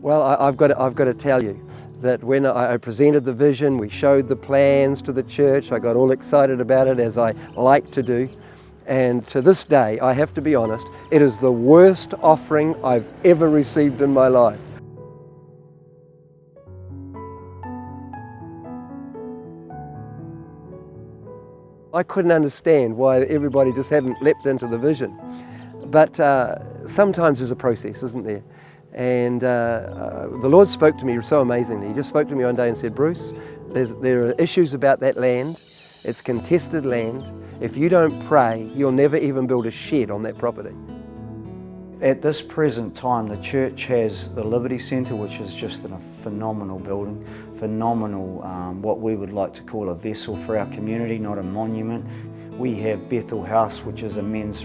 Well, I've got to tell you that when I presented the vision, we showed the plans to the church, I got all excited about it, as I like to do. And to this day, I have to be honest, it is the worst offering I've ever received in my life. I couldn't understand why everybody just hadn't leapt into the vision. But sometimes there's a process, isn't there? And the Lord spoke to me so amazingly. He just spoke to me one day and said, Bruce, there are issues about that land. It's contested land. If you don't pray, you'll never even build a shed on that property. At this present time, the church has the Liberty Centre, which is just a phenomenal building, phenomenal, what we would like to call a vessel for our community, not a monument. We have Bethel House, which is a men's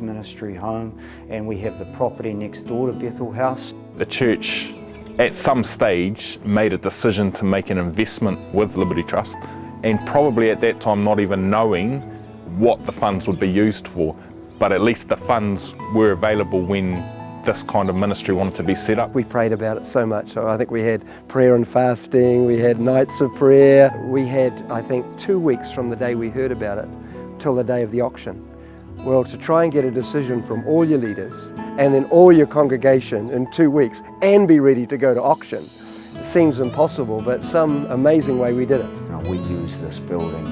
ministry home, and we have the property next door to Bethel House. The church at some stage made a decision to make an investment with Liberty Trust, and probably at that time not even knowing what the funds would be used for, but at least the funds were available when this kind of ministry wanted to be set up. We prayed about it so much. I think we had prayer and fasting, we had nights of prayer. We had, I think, 2 weeks from the day we heard about it till the day of the auction. Well, to try and get a decision from all your leaders and then all your congregation in 2 weeks and be ready to go to auction, it seems impossible, but some amazing way we did it. We use this building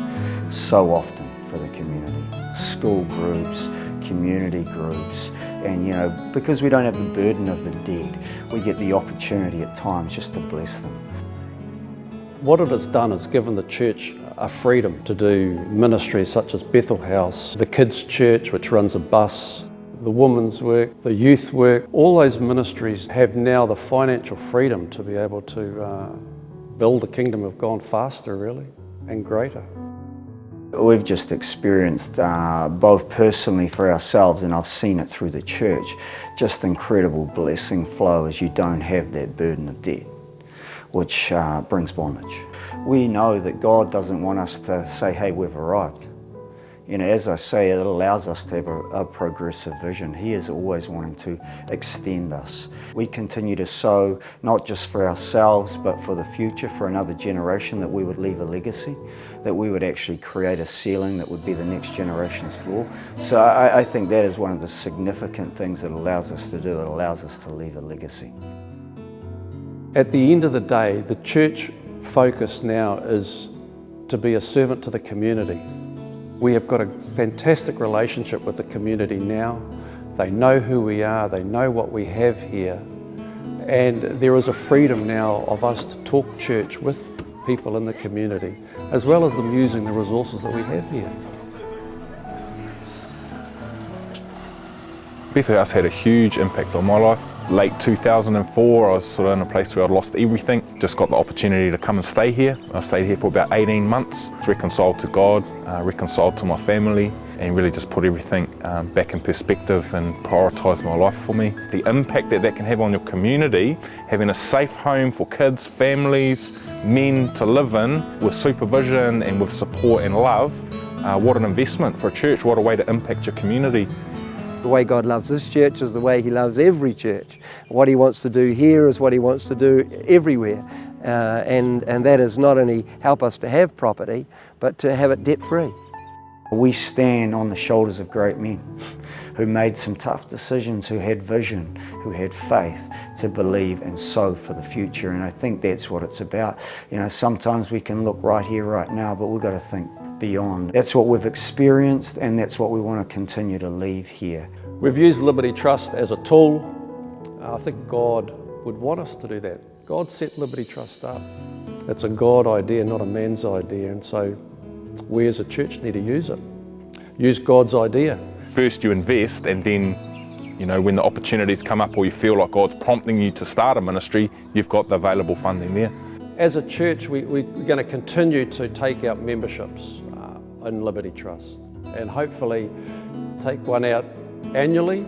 so often for the community. School groups, community groups, and because we don't have the burden of the dead, we get the opportunity at times just to bless them. What it has done is given the church a freedom to do ministries such as Bethel House, the kids' church which runs a bus, the women's work, the youth work. All those ministries have now the financial freedom to be able to build the kingdom of God faster, really, and greater. We've just experienced, both personally for ourselves, and I've seen it through the church, just incredible blessing flow as you don't have that burden of debt, which brings bondage. We know that God doesn't want us to say, hey, we've arrived. As I say, it allows us to have a progressive vision. He is always wanting to extend us. We continue to sow, not just for ourselves, but for the future, for another generation, that we would leave a legacy, that we would actually create a ceiling that would be the next generation's floor. So I think that is one of the significant things that allows us to do. It allows us to leave a legacy. At the end of the day, the church focus now is to be a servant to the community. We have got a fantastic relationship with the community now. They know who we are, they know what we have here, and there is a freedom now of us to talk church with people in the community, as well as them using the resources that we have here. Bethel House had a huge impact on my life. Late 2004, I was sort of in a place where I'd lost everything. Just got the opportunity to come and stay here. I stayed here for about 18 months. Reconciled to God, reconciled to my family, and really just put everything back in perspective and prioritised my life for me. The impact that can have on your community, having a safe home for kids, families, men to live in with supervision and with support and love, what an investment for a church, what a way to impact your community. The way God loves this church is the way He loves every church. What He wants to do here is what He wants to do everywhere. And that is not only help us to have property, but to have it debt-free. We stand on the shoulders of great men who made some tough decisions, who had vision, who had faith to believe and sow for the future. And I think that's what it's about. Sometimes we can look right here, right now, but we've got to think beyond. That's what we've experienced, and that's what we want to continue to leave here. We've used Liberty Trust as a tool. I think God would want us to do that. God set Liberty Trust up. It's a God idea, not a man's idea, and so we as a church need to use it. Use God's idea. First you invest, and then when the opportunities come up or you feel like God's prompting you to start a ministry, you've got the available funding there. As a church, we're going to continue to take out memberships in Liberty Trust, and hopefully take one out annually.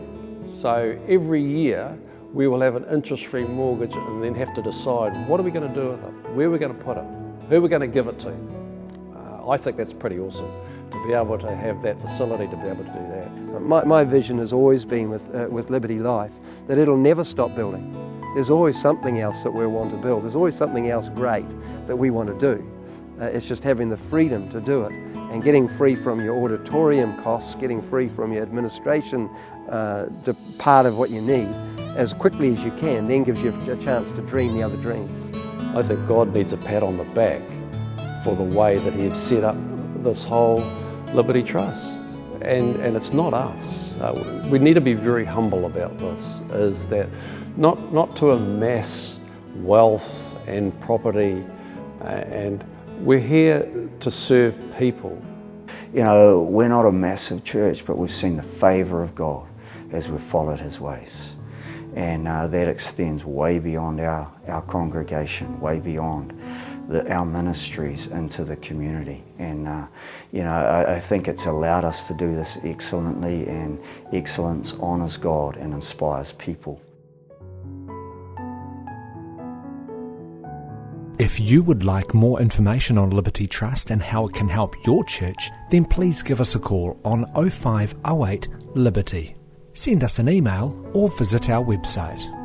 So every year we will have an interest-free mortgage and then have to decide what are we going to do with it, where we're going to put it, who we're going to give it to. I think that's pretty awesome to be able to have that facility to be able to do that. My vision has always been with Liberty Life that it'll never stop building. there's always something else that we want to build. There's always something else great that we want to do. It's just having the freedom to do it and getting free from your auditorium costs, getting free from your administration part of what you need as quickly as you can, then gives you a chance to dream the other dreams. I think God needs a pat on the back for the way that He had set up this whole Liberty Trust. And it's not us. We need to be very humble about this, is that not to amass wealth and property, and we're here to serve people. You know, we're not a massive church, but we've seen the favour of God as we've followed His ways. And that extends way beyond our congregation, way beyond our ministries into the community. And you know, I think it's allowed us to do this excellently, and excellence honours God and inspires people. If you would like more information on Liberty Trust and how it can help your church, then please give us a call on 0508 Liberty. Send us an email or visit our website.